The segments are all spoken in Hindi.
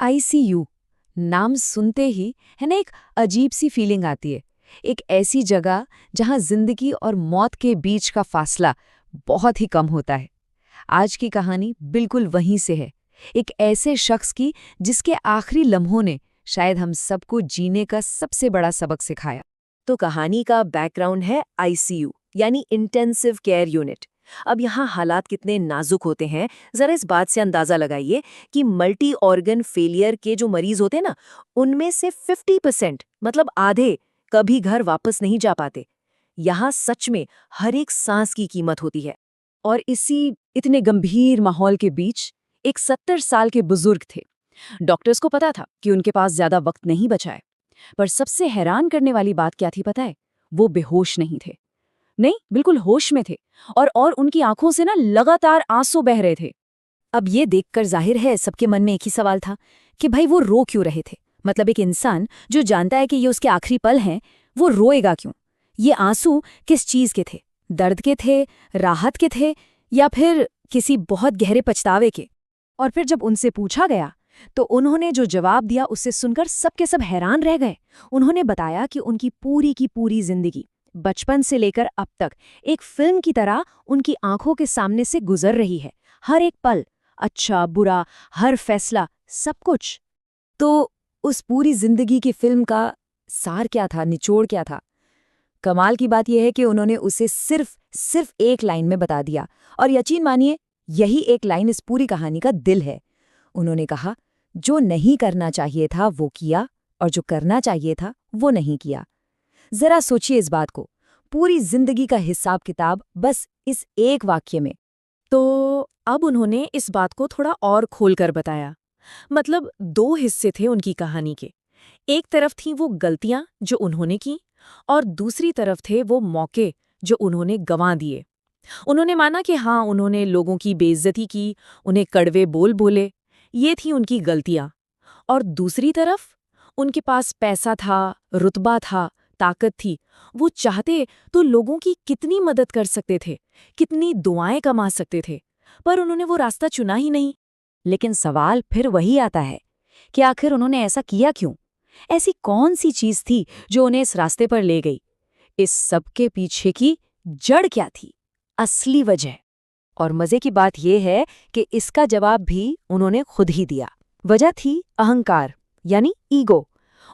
आईसीयू नाम सुनते ही है ना एक अजीब सी फीलिंग आती है। एक ऐसी जगह जहां जिंदगी और मौत के बीच का फासला बहुत ही कम होता है। आज की कहानी बिल्कुल वहीं से है, एक ऐसे शख्स की जिसके आखिरी लम्हों ने शायद हम सबको जीने का सबसे बड़ा सबक सिखाया। तो कहानी का बैकग्राउंड है आईसीयू यानी इंटेंसिव केयर यूनिट। अब यहाँ हालात कितने नाजुक होते हैं, जरा इस बात से अंदाजा लगाइए कि मल्टी ऑर्गन फेलियर के जो मरीज होते हैं ना, उनमें से 50% मतलब आधे कभी घर वापस नहीं जा पाते। यहाँ सच में हर एक सांस की कीमत होती है। और इसी इतने गंभीर माहौल के बीच एक 70 साल के बुजुर्ग थे। डॉक्टर्स को पता था कि उनके पास ज्यादा वक्त नहीं बचा है, पर सबसे हैरान करने वाली बात क्या थी पता है? वो बेहोश नहीं थे। नहीं, बिल्कुल होश में थे। और उनकी आंखों से ना लगातार आंसू बह रहे थे। अब ये देखकर जाहिर है सबके मन में एक ही सवाल था कि भाई वो रो क्यों रहे थे। मतलब एक इंसान जो जानता है कि ये उसके आखिरी पल हैं, वो रोएगा क्यों? ये आंसू किस चीज के थे? दर्द के थे, राहत के थे, या फिर किसी बहुत गहरे पछतावे के? और फिर जब उनसे पूछा गया तो उन्होंने जो जवाब दिया उससे सुनकर सबके सब हैरान रह गए। उन्होंने बताया कि उनकी पूरी की पूरी जिंदगी बचपन से लेकर अब तक एक फिल्म की तरह उनकी आंखों के सामने से गुजर रही है। हर एक पल, अच्छा बुरा, हर फैसला, सब कुछ। तो उस पूरी जिंदगी की फिल्म का सार क्या था, निचोड़ क्या था? कमाल की बात यह है कि उन्होंने उसे सिर्फ एक लाइन में बता दिया। और यकीन मानिए, यही एक लाइन इस पूरी कहानी का दिल है। उन्होंने कहा, जो नहीं करना चाहिए था वो किया, और जो करना चाहिए था वो नहीं किया। जरा सोचिए इस बात को, पूरी जिंदगी का हिसाब किताब बस इस एक वाक्य में। तो अब उन्होंने इस बात को थोड़ा और खोलकर बताया। मतलब दो हिस्से थे उनकी कहानी के। एक तरफ थी वो गलतियां जो उन्होंने की, और दूसरी तरफ थे वो मौके जो उन्होंने गंवा दिए। उन्होंने माना कि हाँ, उन्होंने लोगों की बेइज्जती की, उन्हें कड़वे बोल बोले, ये थी उनकी गलतियां। और दूसरी तरफ उनके पास पैसा था, रुतबा था, ताकत थी। वो चाहते तो लोगों की कितनी मदद कर सकते थे, कितनी दुआएं कमा सकते थे, पर उन्होंने वो रास्ता चुना ही नहीं। लेकिन सवाल फिर वही आता है कि आखिर उन्होंने ऐसा किया क्यों? ऐसी कौन सी चीज थी जो उन्हें इस रास्ते पर ले गई? इस सब के पीछे की जड़ क्या थी, असली वजह? और मजे की बात यह है कि इसका जवाब भी उन्होंने खुद ही दिया। वजह थी अहंकार, यानी ईगो।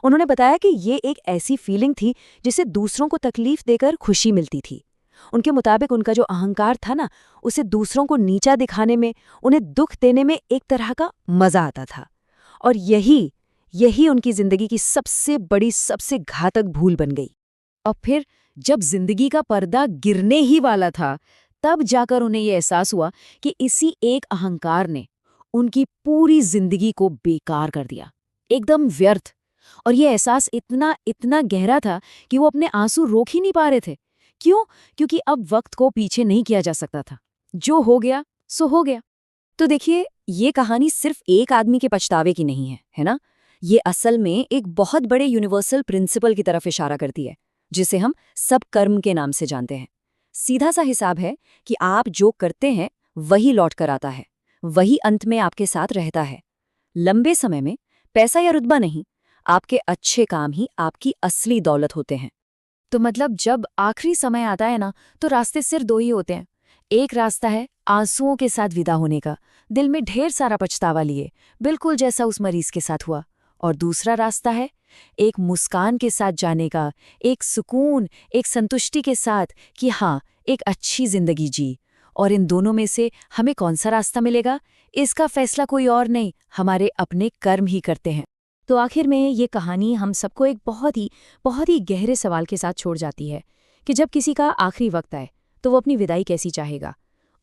उन्होंने बताया कि ये एक ऐसी फीलिंग थी जिसे दूसरों को तकलीफ देकर खुशी मिलती थी। उनके मुताबिक उनका जो अहंकार था ना, उसे दूसरों को नीचा दिखाने में, उन्हें दुख देने में एक तरह का मजा आता था। और यही उनकी जिंदगी की सबसे बड़ी, सबसे घातक भूल बन गई। और फिर जब जिंदगी का पर्दा गिरने ही वाला था, तब जाकर उन्हें यह एहसास हुआ कि इसी एक अहंकार ने उनकी पूरी जिंदगी को बेकार कर दिया, एकदम व्यर्थ। और यह एहसास इतना इतना गहरा था कि वो अपने आंसू रोक ही नहीं पा रहे थे। क्यों? क्योंकि अब वक्त को पीछे नहीं किया जा सकता था। जो हो गया सो हो गया। तो देखिए, ये कहानी सिर्फ एक आदमी के पछतावे की नहीं है ना? ये असल में एक बहुत बड़े यूनिवर्सल प्रिंसिपल की तरफ इशारा करती है, जिसे हम सब कर्म के नाम से जानते हैं। सीधा सा हिसाब है कि आप जो करते हैं वही लौट कर आता है, वही अंत में आपके साथ रहता है। लंबे समय में पैसा या रुतबा नहीं, आपके अच्छे काम ही आपकी असली दौलत होते हैं। तो मतलब जब आखिरी समय आता है ना, तो रास्ते सिर्फ दो ही होते हैं। एक रास्ता है आंसुओं के साथ विदा होने का, दिल में ढेर सारा पछतावा लिए, बिल्कुल जैसा उस मरीज के साथ हुआ। और दूसरा रास्ता है एक मुस्कान के साथ जाने का, एक सुकून, एक संतुष्टि के साथ कि हाँ, एक अच्छी जिंदगी जी। और इन दोनों में से हमें कौन सा रास्ता मिलेगा, इसका फैसला कोई और नहीं, हमारे अपने कर्म ही करते हैं। तो आखिर में ये कहानी हम सबको एक बहुत ही गहरे सवाल के साथ छोड़ जाती है कि जब किसी का आखिरी वक्त आए तो वो अपनी विदाई कैसी चाहेगा?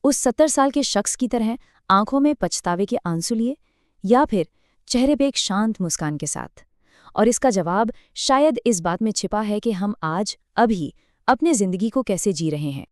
उस 70 साल के शख्स की तरह आंखों में पछतावे के आंसू लिए, या फिर चेहरे पे एक शांत मुस्कान के साथ? और इसका जवाब शायद इस बात में छिपा है कि हम आज, अभी, अपने जिंदगी को कैसे जी रहे हैं।